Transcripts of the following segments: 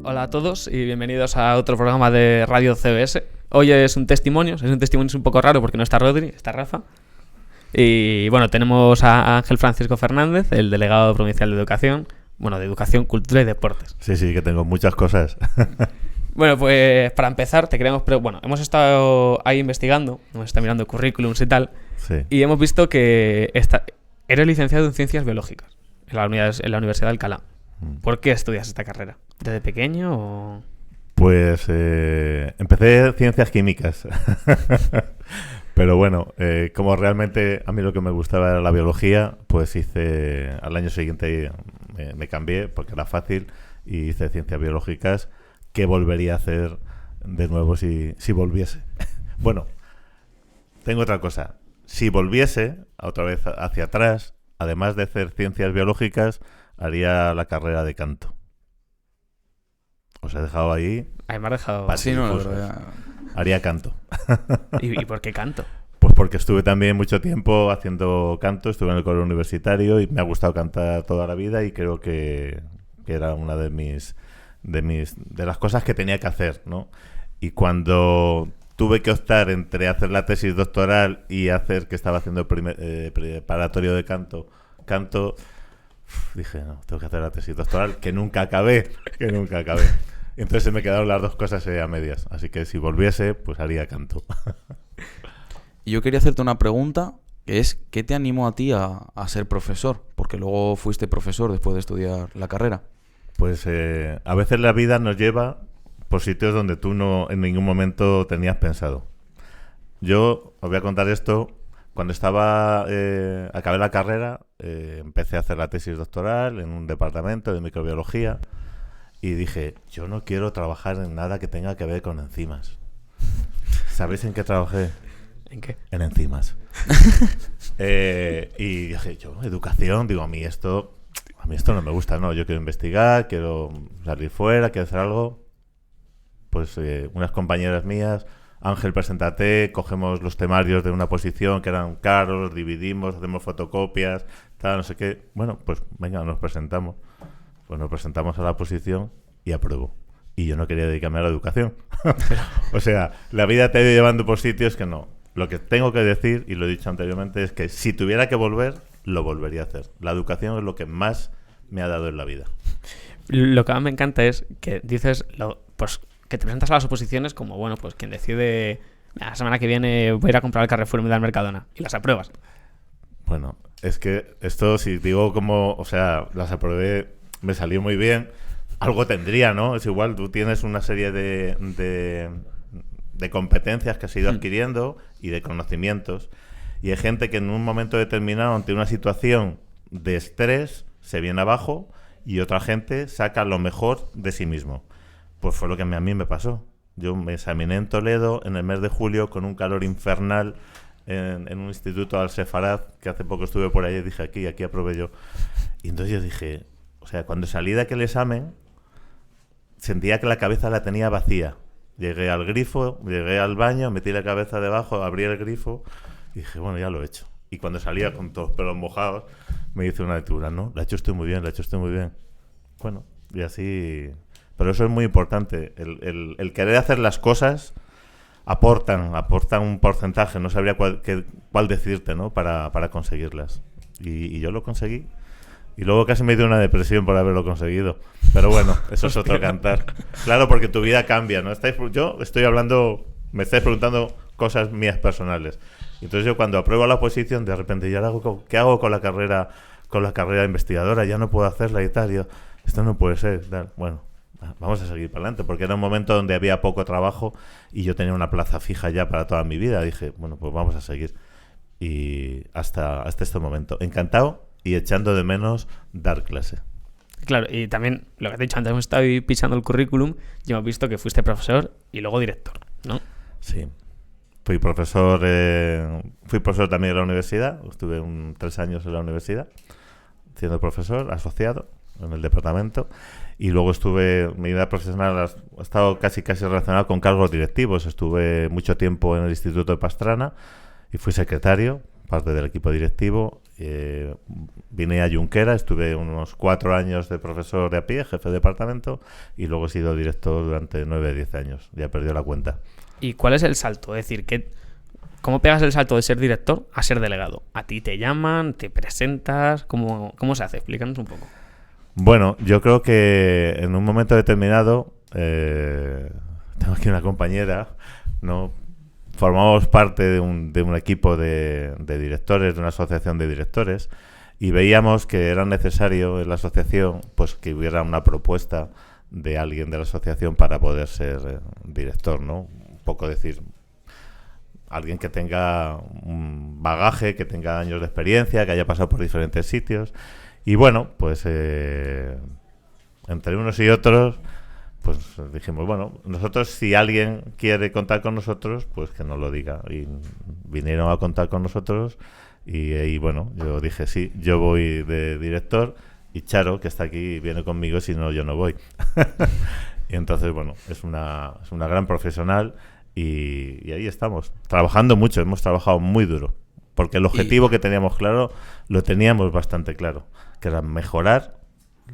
Hola a todos y bienvenidos a otro programa de Radio CBS. Hoy es un testimonio un poco raro porque no está Rodri, está Rafa. Y bueno, tenemos a Ángel Francisco Fernández, el delegado provincial de Educación, de Educación, Cultura y Deportes. Sí, que tengo muchas cosas. Bueno, pues para empezar, hemos estado ahí investigando, hemos estado mirando currículums y tal, Sí. y hemos visto que eres licenciado en Ciencias Biológicas en la Universidad de Alcalá. ¿Por qué estudias esta carrera? ¿Desde pequeño o...? Pues empecé ciencias químicas. Pero bueno, como realmente a mí lo que me gustaba era la biología, pues al año siguiente me cambié porque era fácil y hice ciencias biológicas, que volvería a hacer de nuevo si volviese. Bueno, tengo otra cosa. Si volviese otra vez hacia atrás, además de hacer ciencias biológicas, haría la carrera de canto. Os he dejado ahí. Ahí me has dejado... Haría canto. ¿Y por qué canto? Pues porque estuve también mucho tiempo haciendo canto, estuve en el coro universitario y me ha gustado cantar toda la vida y creo que era una de las cosas que tenía que hacer, ¿no? Y cuando tuve que optar entre hacer la tesis doctoral y hacer, que estaba haciendo preparatorio de canto, dije, no, tengo que hacer la tesis doctoral, que nunca acabé. Entonces se me quedaron las dos cosas a medias. Así que si volviese, pues haría canto. Y yo quería hacerte una pregunta, que es, ¿qué te animó a ti a ser profesor? Porque luego fuiste profesor después de estudiar la carrera. Pues a veces la vida nos lleva por sitios donde tú no en ningún momento tenías pensado. Yo os voy a contar esto. Cuando acabé la carrera, empecé a hacer la tesis doctoral en un departamento de microbiología y dije, yo no quiero trabajar en nada que tenga que ver con enzimas. ¿Sabéis en qué trabajé? ¿En qué? En enzimas. Y dije, educación, digo, a mí esto no me gusta, no, yo quiero investigar, quiero salir fuera, quiero hacer algo. Pues unas compañeras mías, Ángel, preséntate, cogemos los temarios de una posición que eran caros, los dividimos, hacemos fotocopias, tal, no sé qué. Bueno, pues venga, nos presentamos. Pues nos presentamos a la posición y apruebo. Y yo no quería dedicarme a la educación. O sea, la vida te ha ido llevando por sitios que no. Lo que tengo que decir, y lo he dicho anteriormente, es que si tuviera que volver, lo volvería a hacer. La educación es lo que más me ha dado en la vida. Lo que más me encanta es que dices, que te presentas a las oposiciones como, pues quien decide, la semana que viene voy a ir a comprar el Carrefour y me da el Mercadona, y las apruebas. Bueno, es que esto, si digo las aprobé, me salió muy bien, algo tendría, ¿no? Es igual, tú tienes una serie de competencias que has ido adquiriendo y de conocimientos, y hay gente que en un momento determinado, ante una situación de estrés, se viene abajo, y otra gente saca lo mejor de sí mismo. Pues fue lo que a mí me pasó. Yo me examiné en Toledo en el mes de julio con un calor infernal en un instituto Al-Sefarad, que hace poco estuve por ahí y dije, aquí aprobé yo. Y entonces yo dije, cuando salí de aquel examen, sentía que la cabeza la tenía vacía. Llegué al grifo, llegué al baño, metí la cabeza debajo, abrí el grifo y dije, bueno, ya lo he hecho. Y cuando salía con todos los pelos mojados, me hice una lectura, ¿no? La he hecho estoy muy bien. Bueno, y así... Pero eso es muy importante. El querer hacer las cosas aportan un porcentaje. No sabría cuál decirte, ¿no? Para conseguirlas. Y yo lo conseguí. Y luego casi me dio una depresión por haberlo conseguido. Pero bueno, eso es otro cantar. Claro, porque tu vida cambia, ¿no? Yo estoy hablando, me estáis preguntando cosas mías personales. Entonces yo cuando apruebo la oposición, de repente, ¿qué hago con la carrera investigadora? Ya no puedo hacerla y tal. Esto no puede ser. Tal. Bueno, vamos a seguir para adelante, porque era un momento donde había poco trabajo y yo tenía una plaza fija ya para toda mi vida. Dije, bueno, pues vamos a seguir. Y hasta este momento. Encantado y echando de menos dar clase. Claro, y también lo que te he dicho antes, hemos estado ahí pisando el currículum y hemos visto que fuiste profesor y luego director, ¿no? Sí. Fui profesor también en la universidad. Estuve 3 años en la universidad siendo profesor asociado en el departamento. Y luego mi vida profesional ha estado casi relacionada con cargos directivos. Estuve mucho tiempo en el Instituto de Pastrana y fui secretario, parte del equipo directivo, vine a Junquera, estuve unos 4 años de profesor de a pie, jefe de departamento, y luego he sido director durante 9 o 10 años. Ya he perdido la cuenta. ¿Y cuál es el salto? Es decir, ¿cómo pegas el salto de ser director a ser delegado? ¿A ti te llaman? ¿Te presentas? ¿Cómo se hace? Explícanos un poco. Bueno, yo creo que en un momento determinado, tengo aquí una compañera, ¿no? Formamos parte de un equipo de directores, de una asociación de directores, y veíamos que era necesario en la asociación pues que hubiera una propuesta de alguien de la asociación para poder ser director, ¿no? Un poco decir, alguien que tenga un bagaje, que tenga años de experiencia, que haya pasado por diferentes sitios. Y bueno, pues entre unos y otros, pues dijimos, bueno, nosotros si alguien quiere contar con nosotros, pues que nos lo diga. Y vinieron a contar con nosotros y bueno, yo dije, sí, yo voy de director y Charo, que está aquí, viene conmigo, si no, yo no voy. Y entonces, bueno, es una gran profesional y ahí estamos, trabajando mucho, hemos trabajado muy duro, porque el objetivo que teníamos claro, lo teníamos bastante claro, que era mejorar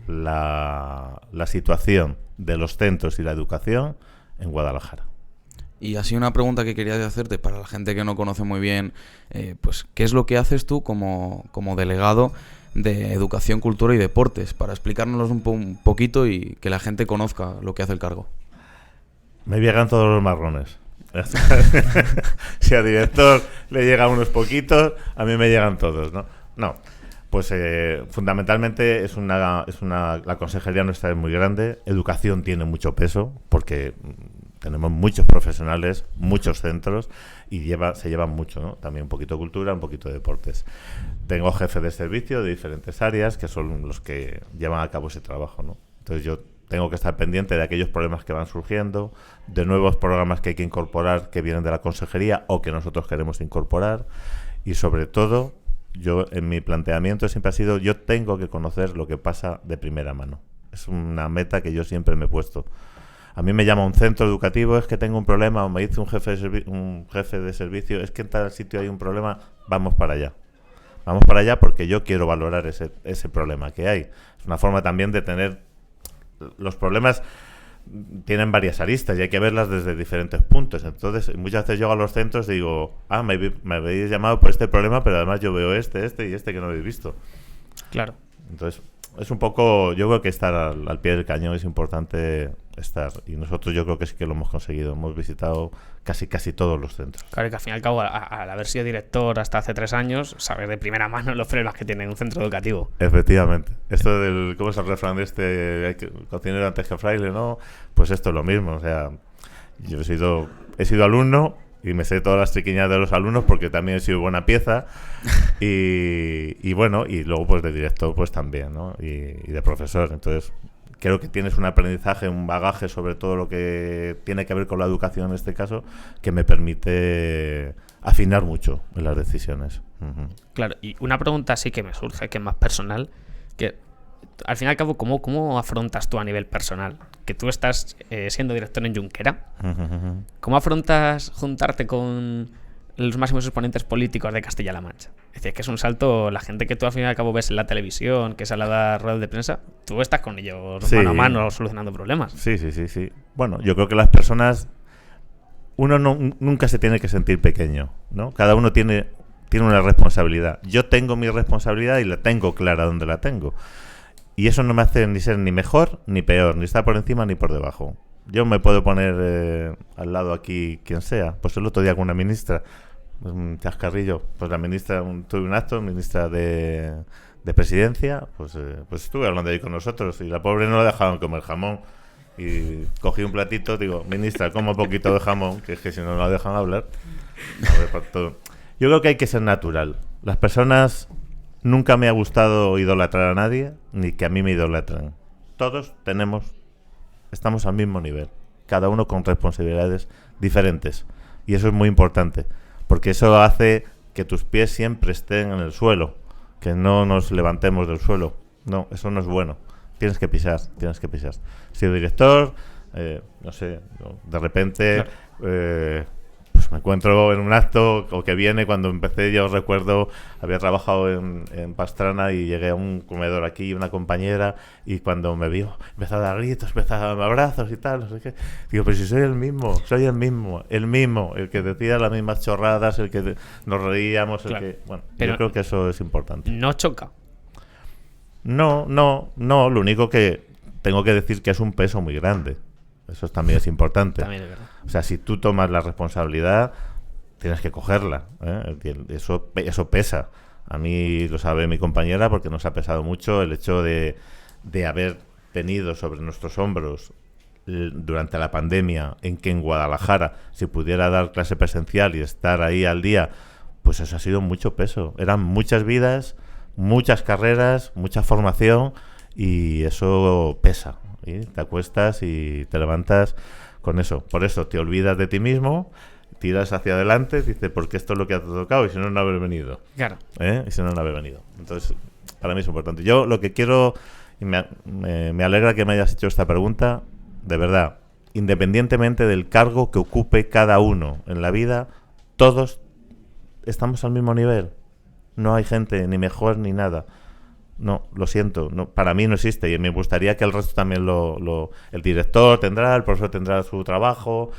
la situación de los centros y la educación en Guadalajara. Y así una pregunta que quería hacerte para la gente que no conoce muy bien, pues ¿qué es lo que haces tú como delegado de Educación, Cultura y Deportes? Para explicárnoslo un poquito y que la gente conozca lo que hace el cargo. Me llegan todos los marrones. Si al director le llegan unos poquitos, a mí me llegan todos, ¿no? No, pues fundamentalmente la consejería nuestra es muy grande. Educación tiene mucho peso porque tenemos muchos profesionales, muchos centros y se llevan mucho, ¿no? También un poquito de cultura, un poquito de deportes. Tengo jefes de servicio de diferentes áreas que son los que llevan a cabo ese trabajo, ¿no? Entonces yo tengo que estar pendiente de aquellos problemas que van surgiendo, de nuevos programas que hay que incorporar que vienen de la consejería o que nosotros queremos incorporar y sobre todo yo en mi planteamiento siempre ha sido yo tengo que conocer lo que pasa de primera mano. Es una meta que yo siempre me he puesto. A mí me llama un centro educativo, es que tengo un problema, o me dice un jefe de servicio, es que en tal sitio hay un problema, vamos para allá. Vamos para allá porque yo quiero valorar ese problema que hay. Es una forma también de tener... Los problemas tienen varias aristas y hay que verlas desde diferentes puntos. Entonces, muchas veces yo a los centros y digo, me habéis llamado por este problema, pero además yo veo este y este que no habéis visto. Claro. Entonces, es un poco, yo creo que estar al pie del cañón es importante estar. Y nosotros yo creo que sí que lo hemos conseguido. Hemos visitado casi todos los centros. Claro, y que al fin y al cabo, al haber sido director hasta hace 3 años, saber de primera mano los problemas que tiene un centro educativo. Efectivamente. Esto del, ¿cómo es el refrán de cocinero antes que fraile, no? Pues esto es lo mismo. O sea, yo he sido alumno y me sé todas las triquiñas de los alumnos porque también he sido buena pieza y bueno, y luego pues de director pues también, ¿no? Y de profesor. Entonces creo que tienes un aprendizaje, un bagaje sobre todo lo que tiene que ver con la educación en este caso, que me permite afinar mucho en las decisiones. Uh-huh. Claro, y una pregunta sí que me surge, que es más personal, que al fin y al cabo, ¿cómo afrontas tú a nivel personal? Que tú estás siendo director en Junquera. Uh-huh. ¿Cómo afrontas juntarte con los máximos exponentes políticos de Castilla-La Mancha? Es decir, que es un salto, la gente que tú al fin y al cabo ves en la televisión, que sale a dar ruedas de prensa, tú estás con ellos mano a mano solucionando problemas. Sí. Bueno, yo creo que las personas, uno nunca se tiene que sentir pequeño, ¿no? Cada uno tiene una responsabilidad. Yo tengo mi responsabilidad y la tengo clara donde la tengo. Y eso no me hace ni ser ni mejor ni peor, ni estar por encima ni por debajo. Yo me puedo poner al lado aquí quien sea. Pues el otro día con una ministra, un chascarrillo, pues la ministra, tuve un acto, ministra de Presidencia, pues estuve hablando ahí con nosotros y la pobre no la dejaban comer jamón. Y cogí un platito, digo, ministra, como un poquito de jamón, que es que si no la dejan hablar. Yo creo que hay que ser natural. Las personas... Nunca me ha gustado idolatrar a nadie, ni que a mí me idolatren. Todos estamos al mismo nivel, cada uno con responsabilidades diferentes. Y eso es muy importante, porque eso hace que tus pies siempre estén en el suelo, que no nos levantemos del suelo. No, eso no es bueno. Tienes que pisar. Si el director, no sé, de repente... Claro. Pues me encuentro en un acto o que viene cuando empecé, yo recuerdo, había trabajado en Pastrana y llegué a un comedor aquí, una compañera, y cuando me vio empezó a dar gritos, empezó a dar abrazos y tal, no sé qué. Digo, pero si soy el mismo, el que decía las mismas chorradas, el que nos reíamos, claro. el que... Bueno, Pero yo creo que eso es importante. no choca. No, lo único que tengo que decir que es un peso muy grande. Eso también es importante. También es verdad. O sea, si tú tomas la responsabilidad, tienes que cogerla, ¿eh? Eso pesa. A mí lo sabe mi compañera porque nos ha pesado mucho el hecho de haber tenido sobre nuestros hombros durante la pandemia, en que en Guadalajara se pudiera dar clase presencial y estar ahí al día, pues eso ha sido mucho peso. Eran muchas vidas, muchas carreras, mucha formación, y eso pesa. ¿Sí? Te acuestas y te levantas con eso. Por eso te olvidas de ti mismo, tiras hacia adelante, dices, porque esto es lo que ha tocado, y si no, no haber venido. Claro. Y si no, no haber venido. Entonces, para mí es importante. Yo lo que quiero, y me alegra que me hayas hecho esta pregunta, de verdad, independientemente del cargo que ocupe cada uno en la vida, todos estamos al mismo nivel. No hay gente ni mejor ni nada. No, lo siento, no, para mí no existe, y me gustaría que el resto también el director tendrá, el profesor tendrá su trabajo,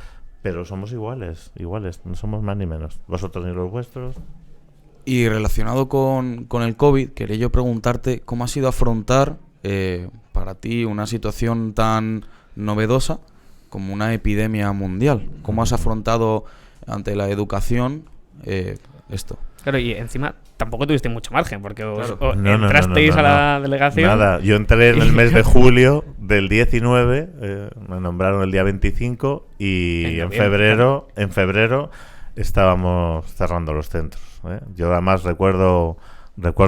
pero somos iguales, no somos más ni menos, vosotros ni los vuestros. Y relacionado con el COVID, quería yo preguntarte cómo ha sido afrontar para ti una situación tan novedosa como una epidemia mundial. ¿Cómo has afrontado ante la educación esto? Claro, y encima tampoco tuviste mucho margen, porque entrasteis a la delegación. Nada, yo entré en el mes de julio del 19, me nombraron el día 25, y en febrero estábamos cerrando los centros. Yo además recuerdo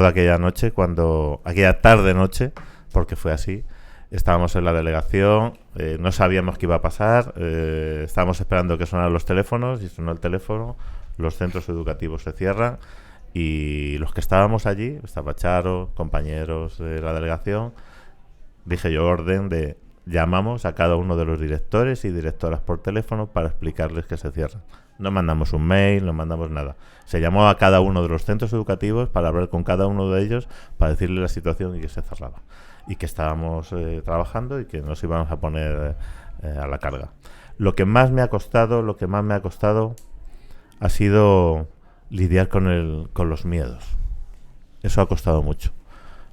aquella tarde-noche, porque fue así. Estábamos en la delegación, no sabíamos qué iba a pasar, estábamos esperando que sonaran los teléfonos, y sonó el teléfono, los centros educativos se cierran, y los que estábamos allí, estaba Charo, compañeros de la delegación, dije yo orden de llamamos a cada uno de los directores y directoras por teléfono para explicarles que se cierran. No mandamos un mail, no mandamos nada. Se llamó a cada uno de los centros educativos para hablar con cada uno de ellos, para decirle la situación y que se cerraba. Y que estábamos trabajando y que nos íbamos a poner a la carga. Lo que más me ha costado ha sido lidiar con los miedos. Eso ha costado mucho.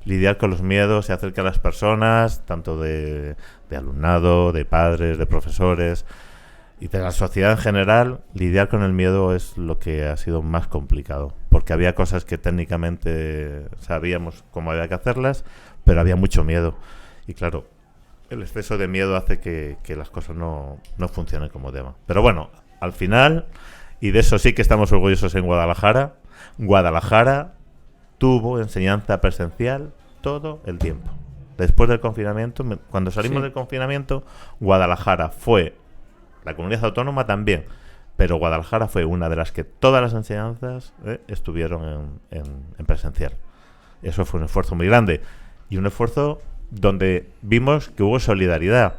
Lidiar con los miedos, se acerca a las personas, tanto de alumnado, de padres, de profesores y de la sociedad en general. Lidiar con el miedo es lo que ha sido más complicado, porque había cosas que técnicamente sabíamos cómo había que hacerlas, pero había mucho miedo. Y claro, el exceso de miedo hace que las cosas no funcionen como deban. Pero bueno, al final, y de eso sí que estamos orgullosos en Guadalajara, Guadalajara tuvo enseñanza presencial todo el tiempo. Después del confinamiento, cuando salimos del confinamiento, Guadalajara fue, la comunidad autónoma también, pero Guadalajara fue una de las que todas las enseñanzas estuvieron en presencial. Eso fue un esfuerzo muy grande, y un esfuerzo donde vimos que hubo solidaridad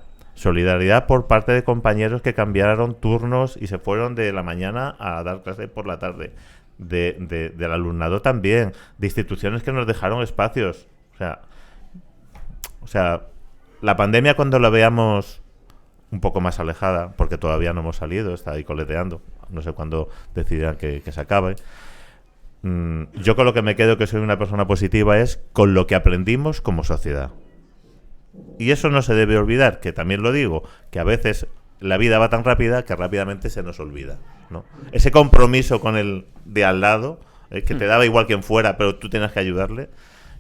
por parte de compañeros que cambiaron turnos y se fueron de la mañana a dar clase por la tarde, del alumnado también, de instituciones que nos dejaron espacios. O sea, la pandemia, cuando la veamos un poco más alejada, porque todavía no hemos salido, está ahí coleteando, no sé cuándo decidirán que se acabe. Yo con lo que me quedo, que soy una persona positiva, es con lo que aprendimos como sociedad. Y eso no se debe olvidar, que también lo digo, que a veces la vida va tan rápida que rápidamente se nos olvida, ¿no? Ese compromiso con el de al lado, que te daba igual quien fuera, pero tú tenías que ayudarle,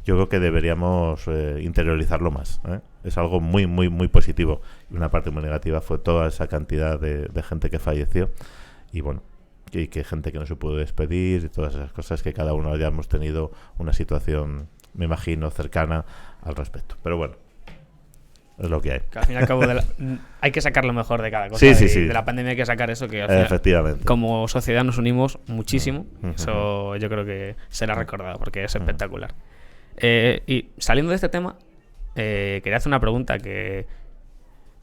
yo creo que deberíamos interiorizarlo más, ¿eh? Es algo muy, muy, muy positivo. Y una parte muy negativa fue toda esa cantidad de gente que falleció, y bueno, y que gente que no se pudo despedir, y todas esas cosas, que cada uno hayamos tenido una situación, me imagino, cercana al respecto. Pero bueno, es lo que hay. Que al fin y al cabo hay que sacar lo mejor de cada cosa. Sí. De la pandemia hay que sacar eso, que al final, efectivamente, como sociedad nos unimos muchísimo. Eso yo creo que será recordado porque es espectacular. Y saliendo de este tema, quería hacer una pregunta que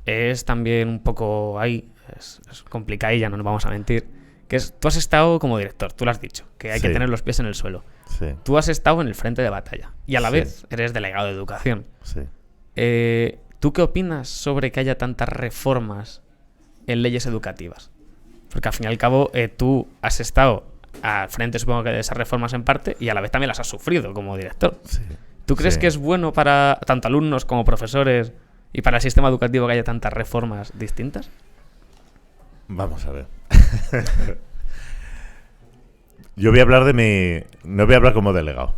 es también un poco ahí, es complicadilla, no nos vamos a mentir, que es, tú has estado como director, tú lo has dicho, que hay que Sí. tener los pies en el suelo. Sí, Tú has estado en el frente de batalla y a la Sí. vez eres delegado de educación. sí. ¿Tú qué opinas sobre que haya tantas reformas en leyes educativas? Porque al fin y al cabo tú has estado al frente, supongo que de esas reformas en parte, y a la vez también las has sufrido como director. Sí. ¿Tú crees Sí. que es bueno para tanto alumnos como profesores y para el sistema educativo que haya tantas reformas distintas? Vamos a ver. Yo voy a hablar no voy a hablar como delegado.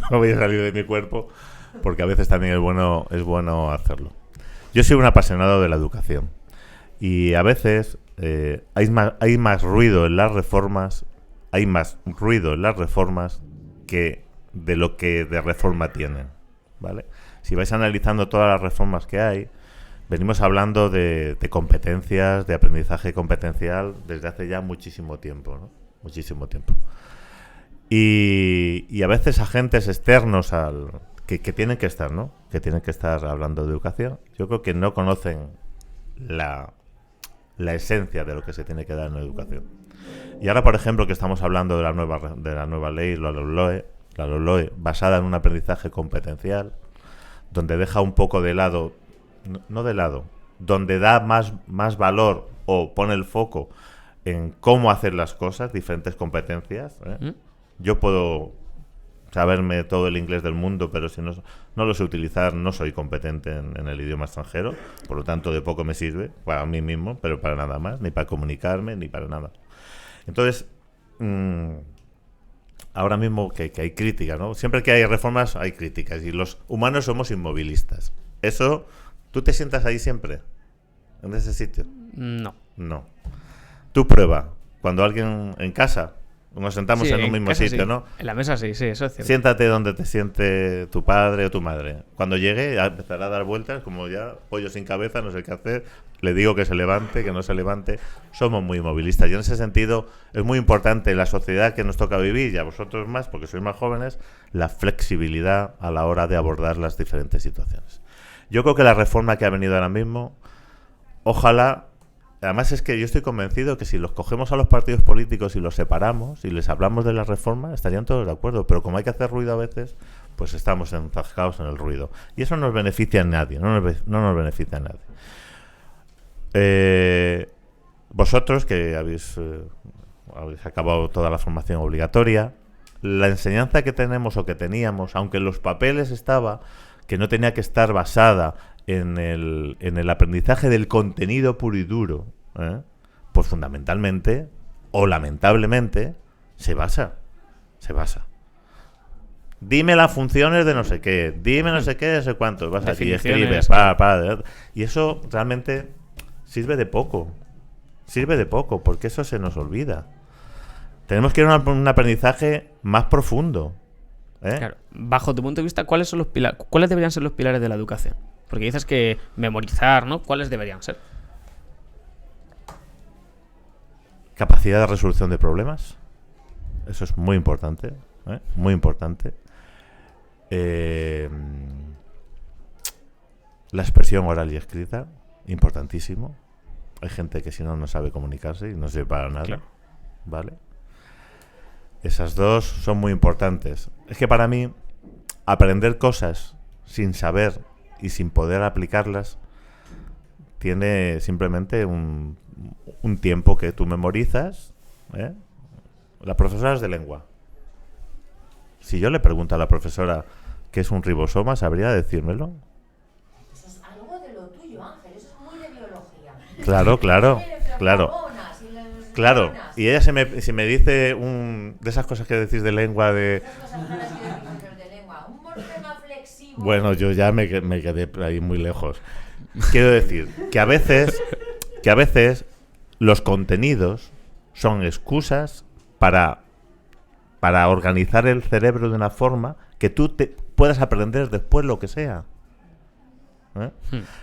No voy a salir de mi cuerpo porque a veces también es bueno hacerlo. Yo soy un apasionado de la educación y a veces hay más ruido en las reformas, que de lo que de reforma tienen, ¿vale? Si vais analizando todas las reformas que hay, venimos hablando de competencias, de aprendizaje competencial desde hace ya muchísimo tiempo, ¿no? Muchísimo tiempo. Y a veces agentes externos que tienen que estar, ¿no? Que tienen que estar hablando de educación, yo creo que no conocen la esencia de lo que se tiene que dar en la educación. Y ahora, por ejemplo, que estamos hablando de la nueva ley, la LOMLOE, basada en un aprendizaje competencial, donde deja un poco de lado, no de lado, donde da más valor o pone el foco en cómo hacer las cosas, diferentes competencias. Yo puedo saberme todo el inglés del mundo, pero si no lo sé utilizar, no soy competente en el idioma extranjero, por lo tanto de poco me sirve para mí mismo, pero para nada más, ni para comunicarme, ni para nada. Entonces, ahora mismo que hay críticas, ¿no? Siempre que hay reformas hay críticas y los humanos somos inmovilistas. Eso, ¿tú te sientas ahí siempre? ¿En ese sitio? No. No. Tú prueba, cuando alguien en casa, nos sentamos Sí, en un mismo casa sitio, sí. ¿no? En la mesa sí, eso es cierto. Siéntate donde te siente tu padre o tu madre. Cuando llegue ya empezará a dar vueltas, como ya pollo sin cabeza, no sé qué hacer. Le digo que se levante, que no se levante. Somos muy movilistas y en ese sentido es muy importante en la sociedad que nos toca vivir, y a vosotros más, porque sois más jóvenes, la flexibilidad a la hora de abordar las diferentes situaciones. Yo creo que la reforma que ha venido ahora mismo, ojalá. Además es que yo estoy convencido que si los cogemos a los partidos políticos y los separamos y les hablamos de la reforma, estarían todos de acuerdo. Pero como hay que hacer ruido a veces, pues estamos enfrascados en el ruido. Y eso no nos beneficia a nadie, no nos beneficia a nadie. Vosotros, que habéis acabado toda la formación obligatoria, la enseñanza que tenemos o que teníamos, aunque en los papeles estaba que no tenía que estar basada en el aprendizaje del contenido puro y duro, pues fundamentalmente o lamentablemente se basa. Dime las funciones de no sé qué, dime no sé qué, no sé cuánto, vas aquí, escribes, y eso realmente sirve de poco, porque eso se nos olvida. Tenemos que ir a un aprendizaje más profundo. Claro. Bajo tu punto de vista, ¿cuáles deberían ser los pilares de la educación? Porque dices que memorizar, ¿no? ¿Cuáles deberían ser? Capacidad de resolución de problemas. Eso es muy importante. Muy importante. La expresión oral y escrita. Importantísimo. Hay gente que si no sabe comunicarse y no sirve para nada. Claro. ¿Vale? Esas dos son muy importantes. Es que para mí, aprender cosas sin saber y sin poder aplicarlas tiene simplemente un tiempo que tú memorizas. Las profesoras de lengua, si yo le pregunto a la profesora qué es un ribosoma, ¿sabría decírmelo? Eso es algo de lo tuyo, Ángel, eso es muy de biología. Claro, y ella si me dice de esas cosas que decís de lengua, de... Un morfema flexivo. Bueno, yo ya me quedé ahí muy lejos. Quiero decir que a veces los contenidos son excusas para organizar el cerebro de una forma que tú puedas aprender después lo que sea.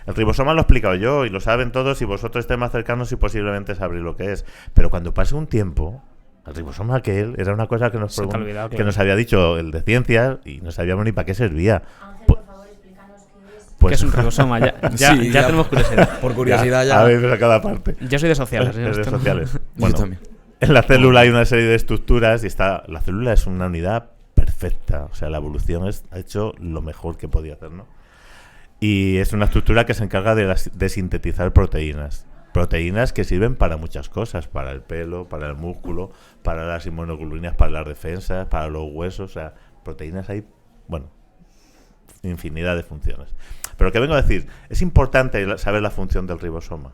El ribosoma lo he explicado yo y lo saben todos, y vosotros estéis más cercanos y posiblemente sabréis lo que es. Pero cuando pase un tiempo, el ribosoma aquel era una cosa que nos había dicho el de ciencias y no sabíamos ni para qué servía. Ángel, por favor, explícanos qué es. ¿Qué es un ribosoma? Sí, ya tenemos curiosidad. Por curiosidad ya. A ver, a cada parte. Yo soy de sociales. De sociales. Bueno, Yo también. En la célula hay una serie de estructuras y la célula es una unidad perfecta. O sea, la evolución ha hecho lo mejor que podía hacer, ¿no? Y es una estructura que se encarga de sintetizar proteínas. Proteínas que sirven para muchas cosas, para el pelo, para el músculo, para las inmunoglobulinas, para las defensas, para los huesos. O sea, proteínas hay, bueno, infinidad de funciones. Pero ¿qué vengo a decir? ¿Es importante saber la función del ribosoma?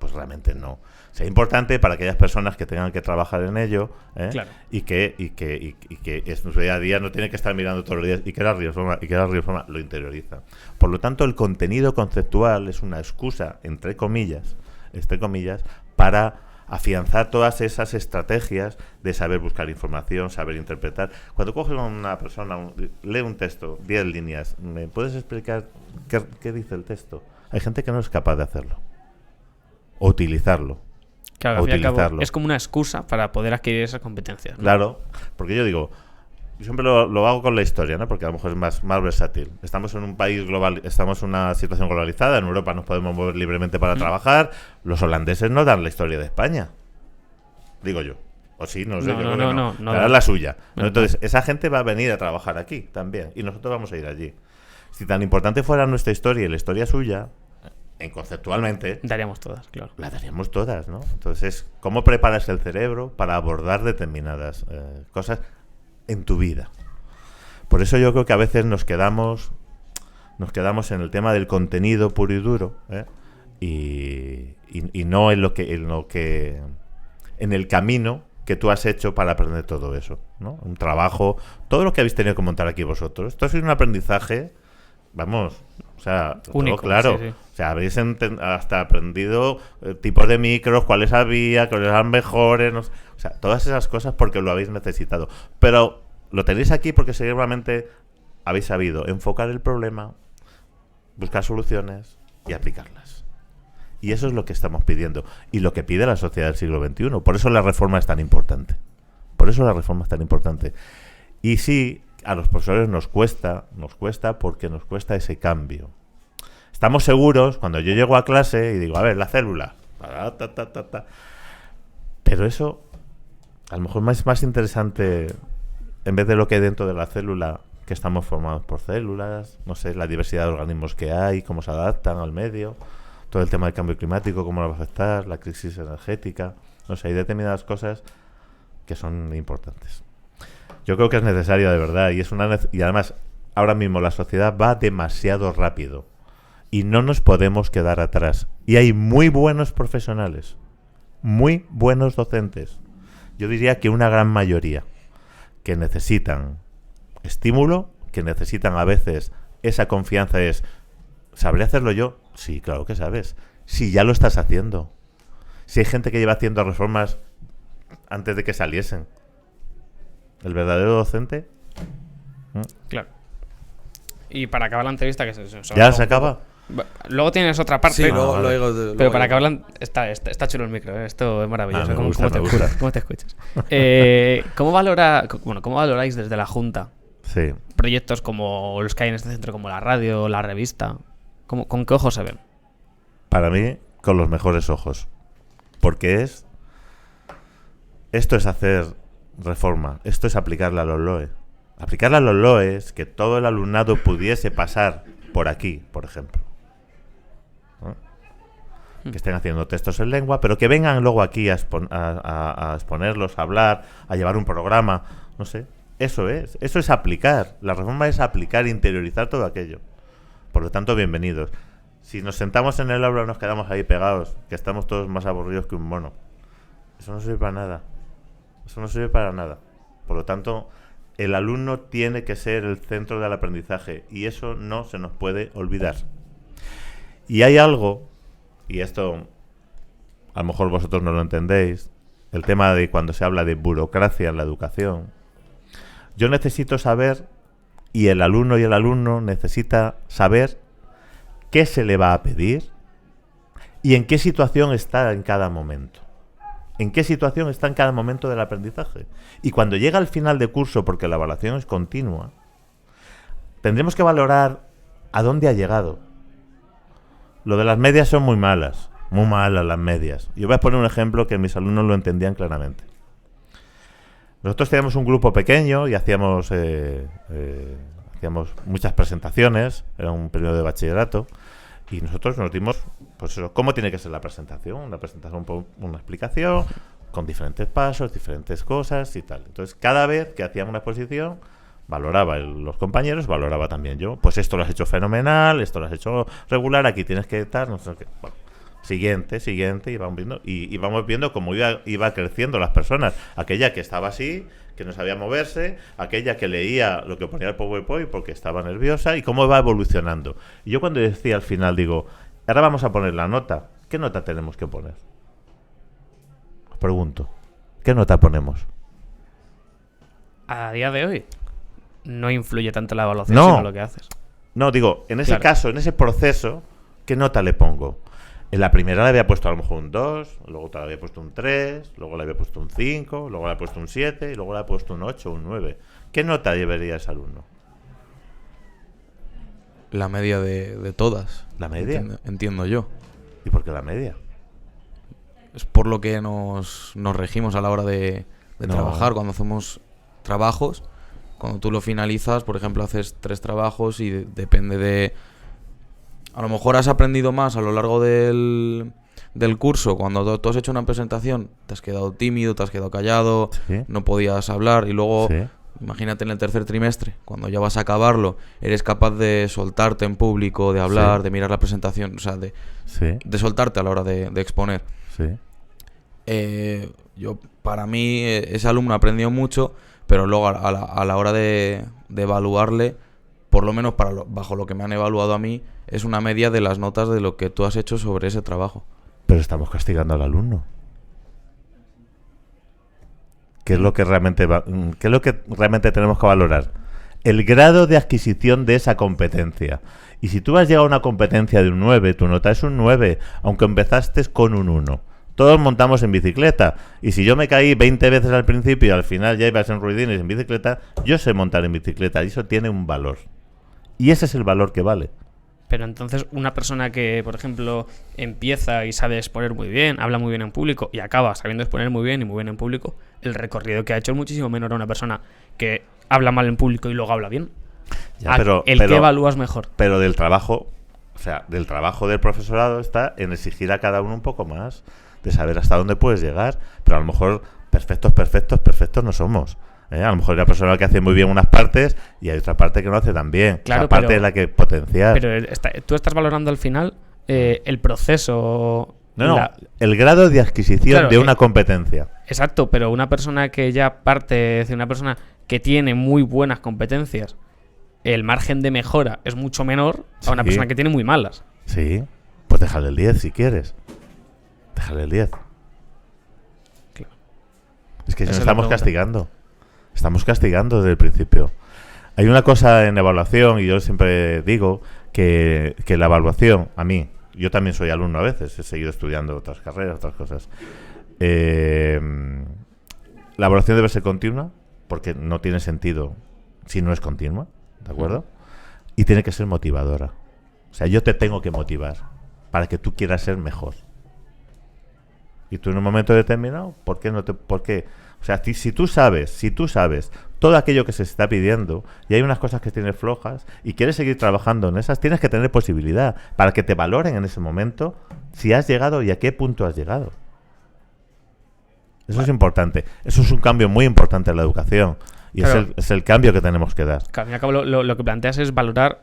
Pues realmente no. O sea, es importante para aquellas personas que tengan que trabajar en ello, Claro. y que en su día a día no tiene que estar mirando todos los días y que la ribosoma lo interioriza. Por lo tanto, el contenido conceptual es una excusa, entre comillas, para afianzar todas esas estrategias de saber buscar información, saber interpretar. Cuando coges a una persona, lee un texto, 10 líneas, ¿me puedes explicar qué dice el texto? Hay gente que no es capaz de hacerlo. O utilizarlo. Claro, al fin y al cabo, es como una excusa para poder adquirir esas competencias, ¿no? Claro, porque yo siempre lo hago con la historia, ¿no? Porque a lo mejor es más versátil. Estamos en un país global, estamos en una situación globalizada, en Europa nos podemos mover libremente para trabajar. Los holandeses no dan la historia de España, digo yo. O sí, no sé, yo creo que no. Darán la suya. No. Entonces, esa gente va a venir a trabajar aquí también, y nosotros vamos a ir allí. Si tan importante fuera nuestra historia y la historia suya, conceptualmente daríamos todas, claro. La daríamos todas, ¿no? Entonces, ¿cómo preparas el cerebro para abordar determinadas cosas en tu vida? Por eso yo creo que a veces nos quedamos en el tema del contenido puro y duro, y no en el camino que tú has hecho para aprender todo eso, ¿no? Un trabajo, todo lo que habéis tenido que montar aquí vosotros. Esto es un aprendizaje, vamos, o sea, único, todo claro. Sí. O sea, habéis hasta aprendido tipos de micros, cuáles había, cuáles eran mejores, o sea, todas esas cosas porque lo habéis necesitado. Pero lo tenéis aquí porque seguramente habéis sabido enfocar el problema, buscar soluciones y aplicarlas. Y eso es lo que estamos pidiendo y lo que pide la sociedad del siglo XXI. Por eso la reforma es tan importante. Y sí, a los profesores nos cuesta porque nos cuesta ese cambio. Estamos seguros cuando yo llego a clase y digo, a ver, la célula. Pero eso, a lo mejor es más interesante, en vez de lo que hay dentro de la célula, que estamos formados por células, no sé, la diversidad de organismos que hay, cómo se adaptan al medio, todo el tema del cambio climático, cómo lo va a afectar, la crisis energética, no sé, hay determinadas cosas que son importantes. Yo creo que es necesario de verdad y además ahora mismo la sociedad va demasiado rápido y no nos podemos quedar atrás. Y hay muy buenos profesionales, muy buenos docentes. Yo diría que una gran mayoría que necesitan estímulo, que necesitan a veces esa confianza. ¿Sabré hacerlo yo? Sí, claro que sabes. Si ya lo estás haciendo. Si hay gente que lleva haciendo reformas antes de que saliesen. El verdadero docente. Claro. Y para acabar la entrevista, que ¿Ya se acaba? Luego tienes otra parte. Sí, pero para acabar está chulo el micro, esto es maravilloso. Me gusta. ¿Cómo te escuchas? ¿Cómo valoráis desde la Junta Sí. proyectos como los que hay en este centro, como la radio, la revista? ¿Con qué ojos se ven? Para mí, con los mejores ojos. Porque esto es hacer reforma, esto es aplicarla a los LOE. Aplicarla a los LOE es que todo el alumnado pudiese pasar por aquí, por ejemplo. ¿No? Que estén haciendo textos en lengua, pero que vengan luego aquí a exponerlos, a hablar, a llevar un programa, no sé. Eso es aplicar. La reforma es aplicar, interiorizar todo aquello. Por lo tanto, bienvenidos. Si nos sentamos en el aula y nos quedamos ahí pegados, que estamos todos más aburridos que un mono, eso no sirve para nada. Por lo tanto, el alumno tiene que ser el centro del aprendizaje y eso no se nos puede olvidar. Y hay algo, y esto a lo mejor vosotros no lo entendéis, el tema de cuando se habla de burocracia en la educación. Yo necesito saber, y el alumno necesita saber qué se le va a pedir y en qué situación está en cada momento. En qué situación está en cada momento del aprendizaje. Y cuando llega al final de curso, porque la evaluación es continua, tendremos que valorar a dónde ha llegado. Lo de las medias son muy malas. muy mal a las medias. Yo voy a poner un ejemplo que mis alumnos lo entendían claramente. Nosotros teníamos un grupo pequeño y hacíamos muchas presentaciones, era un periodo de bachillerato, y nosotros nos dimos, pues eso, cómo tiene que ser la presentación. Una presentación, una explicación, con diferentes pasos, diferentes cosas y tal. Entonces, cada vez que hacían una exposición, valoraba los compañeros, valoraba también yo. Pues esto lo has hecho fenomenal, esto lo has hecho regular, aquí tienes que estar, no sé qué. Bueno, siguiente, y vamos viendo cómo iba creciendo las personas. Aquella que estaba así, que no sabía moverse, aquella que leía lo que ponía el PowerPoint porque estaba nerviosa, y cómo va evolucionando. Y yo cuando decía al final, digo, ahora vamos a poner la nota. ¿Qué nota tenemos que poner? Os pregunto, ¿qué nota ponemos? A día de hoy no influye tanto la evaluación, No. sino lo que haces. No, digo, en ese Claro. caso, en ese proceso, ¿qué nota le pongo? En la primera le había puesto a lo mejor un 2, luego otra le había puesto un 3, luego le había puesto un 5, luego le había puesto un 7 y luego le había puesto un 8 o un 9. ¿Qué nota llevaría ese alumno? La media de todas. ¿La media? Entiendo yo. ¿Y por qué la media? Es por lo que nos regimos a la hora de No. trabajar. Cuando hacemos trabajos, cuando tú lo finalizas, por ejemplo, haces 3 trabajos y depende de... A lo mejor has aprendido más a lo largo del curso. Cuando tú has hecho una presentación, te has quedado tímido, te has quedado callado, Sí. no podías hablar, y luego... Sí. Imagínate en el tercer trimestre, cuando ya vas a acabarlo, eres capaz de soltarte en público, de hablar, Sí. de mirar la presentación, o sea, Sí, de soltarte a la hora de exponer. sí. Para mí, ese alumno aprendió mucho, pero luego a la hora de evaluarle, por lo menos bajo lo que me han evaluado a mí, es una media de las notas de lo que tú has hecho sobre ese trabajo. Pero estamos castigando al alumno. ¿Qué es lo que realmente tenemos que valorar? El grado de adquisición de esa competencia. Y si tú has llegado a una competencia de un 9, tu nota es un 9, aunque empezaste con un 1. Todos montamos en bicicleta. Y si yo me caí 20 veces al principio y al final ya ibas en ruidines en bicicleta, yo sé montar en bicicleta y eso tiene un valor. Y ese es el valor que vale. Pero entonces una persona que, por ejemplo, empieza y sabe exponer muy bien, habla muy bien en público y acaba sabiendo exponer muy bien y muy bien en público, el recorrido que ha hecho es muchísimo menor a una persona que habla mal en público y luego habla bien. Ya, pero que evalúas mejor. Pero del trabajo del profesorado está en exigir a cada uno un poco más, de saber hasta dónde puedes llegar. Pero a lo mejor perfectos no somos. A lo mejor hay una persona que hace muy bien unas partes y hay otra parte que no hace tan bien. Claro, la parte pero- es la que potenciar. Pero tú estás valorando al final el proceso. No, la- el grado de adquisición Claro, de una competencia. Exacto, pero una persona que ya parte, es decir, una persona que tiene muy buenas competencias, el margen de mejora es mucho menor a una Sí. persona que tiene muy malas. Sí, pues déjale el 10 si quieres. Déjale el 10. Claro. Es que si Esa no es la estamos pregunta. castigando. Estamos castigando desde el principio. Hay una cosa en evaluación, y yo siempre digo que la evaluación, a mí, yo también soy alumno a veces, he seguido estudiando otras carreras, otras cosas. La evaluación debe ser continua, porque no tiene sentido si no es continua, ¿de acuerdo? Y tiene que ser motivadora. O sea, yo te tengo que motivar para que tú quieras ser mejor. Y tú en un momento determinado, ¿por qué? O sea, si tú sabes todo aquello que se está pidiendo y hay unas cosas que tienes flojas y quieres seguir trabajando en esas, tienes que tener posibilidad para que te valoren en ese momento si has llegado y a qué punto has llegado. Eso es importante. Eso es un cambio muy importante en la educación y Claro. es el cambio que tenemos que dar. Que al fin y al cabo lo que planteas es valorar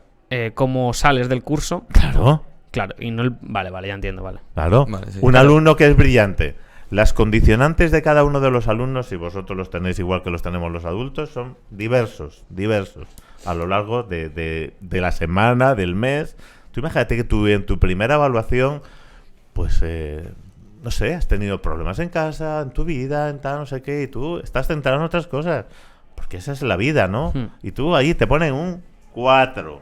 cómo sales del curso. Claro. Claro, y no Vale, ya entiendo, vale. Claro, Vale, sí. un Claro. alumno que es brillante. Las condicionantes de cada uno de los alumnos, si vosotros los tenéis igual que los tenemos los adultos, son diversos a lo largo de la semana, del mes. Tú imagínate que tú en tu primera evaluación, pues, no sé, has tenido problemas en casa, en tu vida, en tal, no sé qué, y tú estás centrado en otras cosas. Porque esa es la vida, ¿no? Y tú ahí te ponen un 4.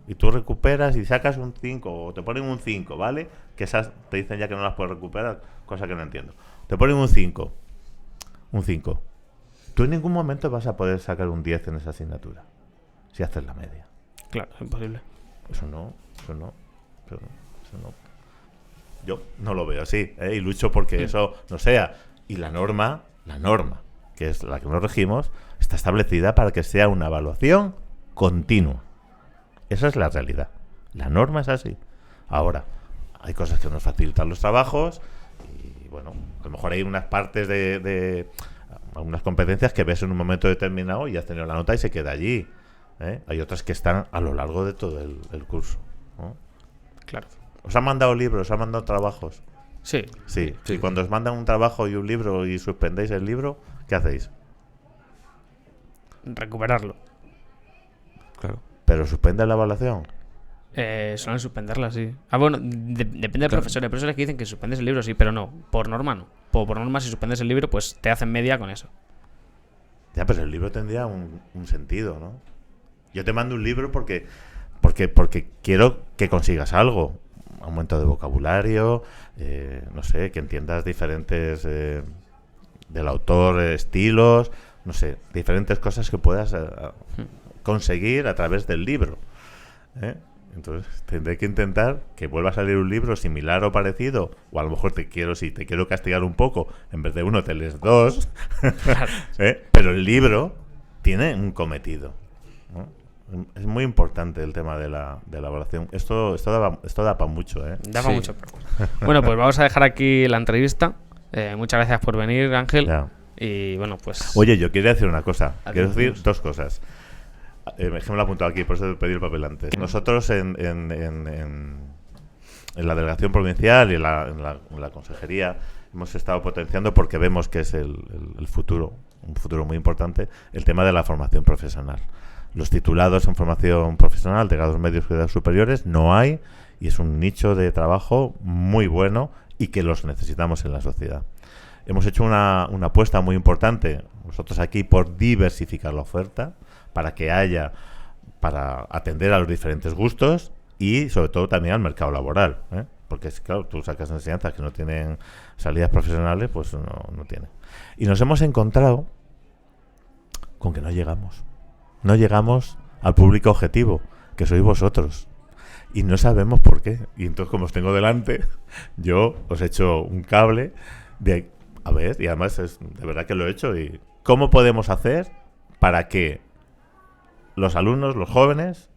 Y tú recuperas y sacas un 5 o te ponen un 5, ¿vale? Que esas te dicen ya que no las puedes recuperar, cosa que no entiendo. Te ponen un 5. Un 5. Tú en ningún momento vas a poder sacar un 10 en esa asignatura. Si haces la media. Claro, es imposible. Eso no. Yo no lo veo así, y lucho porque eso no sea. Y la norma, que es la que nos regimos, está establecida para que sea una evaluación continua. Esa es la realidad. La norma es así. Ahora, hay cosas que nos facilitan los trabajos y, bueno, a lo mejor hay unas partes de algunas competencias que ves en un momento determinado y ya has tenido la nota y se queda allí. Hay otras que están a lo largo de todo el curso, ¿no? Claro. ¿Os han mandado libros? ¿Os han mandado trabajos? Sí. Sí. Sí. Y cuando os mandan un trabajo y un libro y suspendéis el libro, ¿qué hacéis? Recuperarlo. Claro. ¿Pero suspende la evaluación? Suelen suspenderla, sí. Bueno, depende del profesor. Hay profesores que dicen que suspendes el libro, sí, pero no. Por norma no. Por norma, si suspendes el libro, pues te hacen media con eso. Ya, pero el libro tendría un sentido, ¿no? Yo te mando un libro porque quiero que consigas algo. Aumento de vocabulario, no sé, que entiendas diferentes del autor, estilos, no sé, diferentes cosas que puedas conseguir a través del libro. Entonces tendré que intentar que vuelva a salir un libro similar o parecido, o a lo mejor te quiero castigar un poco, en vez de uno te lees dos. Pero el libro tiene un cometido, ¿no? Es muy importante el tema de la evaluación. Esto da para mucho, ¿eh? Da para Sí. mucho. Bueno, pues vamos a dejar aquí la entrevista. Muchas gracias por venir, Ángel. Ya. Y bueno, pues... Oye, yo quería decir una cosa. Adiós. Quiero decir dos cosas. Es que me lo he apuntado aquí, por eso te pedí el papel antes. Nosotros en la delegación provincial y en la consejería hemos estado potenciando, porque vemos que es el futuro, un futuro muy importante, el tema de la formación profesional. Los titulados en formación profesional de grados medios y grados superiores no hay, y es un nicho de trabajo muy bueno y que los necesitamos en la sociedad. Hemos hecho una apuesta muy importante nosotros aquí por diversificar la oferta, para que haya, para atender a los diferentes gustos y sobre todo también al mercado laboral, ¿eh? Porque claro, tú sacas enseñanzas que no tienen salidas profesionales, pues no tienen. Y nos hemos encontrado con que no llegamos al público objetivo, que sois vosotros, y no sabemos por qué. Y entonces, como os tengo delante, yo os he hecho un cable de, a ver, y además es de verdad que lo he hecho, y ¿cómo podemos hacer para que los alumnos, los jóvenes,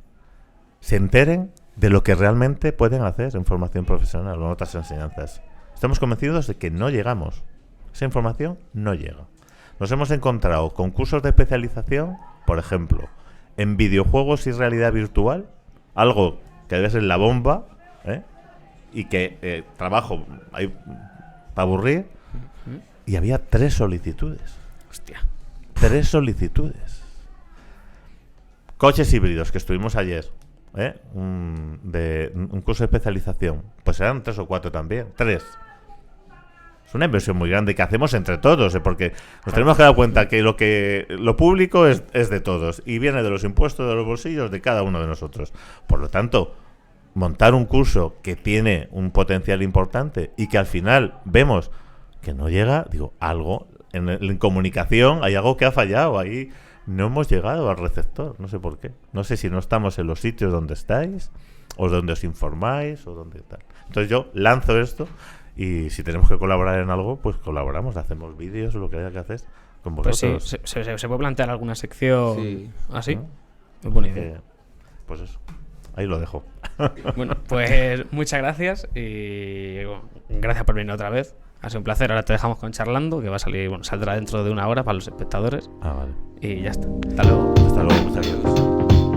se enteren de lo que realmente pueden hacer en formación profesional o en otras enseñanzas? Estamos convencidos de que no llegamos. Esa información no llega. Nos hemos encontrado con cursos de especialización, por ejemplo, en videojuegos y realidad virtual, algo que debe ser la bomba, y que trabajo ahí para aburrir, y había 3 solicitudes. Hostia. 3 solicitudes. Coches híbridos, que estuvimos ayer, un curso de especialización, pues eran 3 o 4 también. 3. Es una inversión muy grande que hacemos entre todos, porque nos tenemos que dar cuenta que lo público es de todos y viene de los impuestos de los bolsillos de cada uno de nosotros. Por lo tanto, montar un curso que tiene un potencial importante y que al final vemos que no llega, digo, algo en comunicación, hay algo que ha fallado, ahí no hemos llegado al receptor, no sé por qué. No sé si no estamos en los sitios donde estáis, o donde os informáis, o donde tal. Entonces yo lanzo esto. Y si tenemos que colaborar en algo, pues colaboramos, hacemos vídeos o lo que haya que hacer con Pues vosotros. sí, se puede plantear alguna sección Sí. así. ¿No? Muy buena idea. Pues eso, ahí lo dejo. Bueno, pues muchas gracias y bueno, gracias por venir otra vez. Ha sido un placer. Ahora te dejamos con charlando, que va a salir, bueno, saldrá dentro de 1 hora para los espectadores. Vale. Y ya está. Hasta luego. Hasta luego, muchas gracias.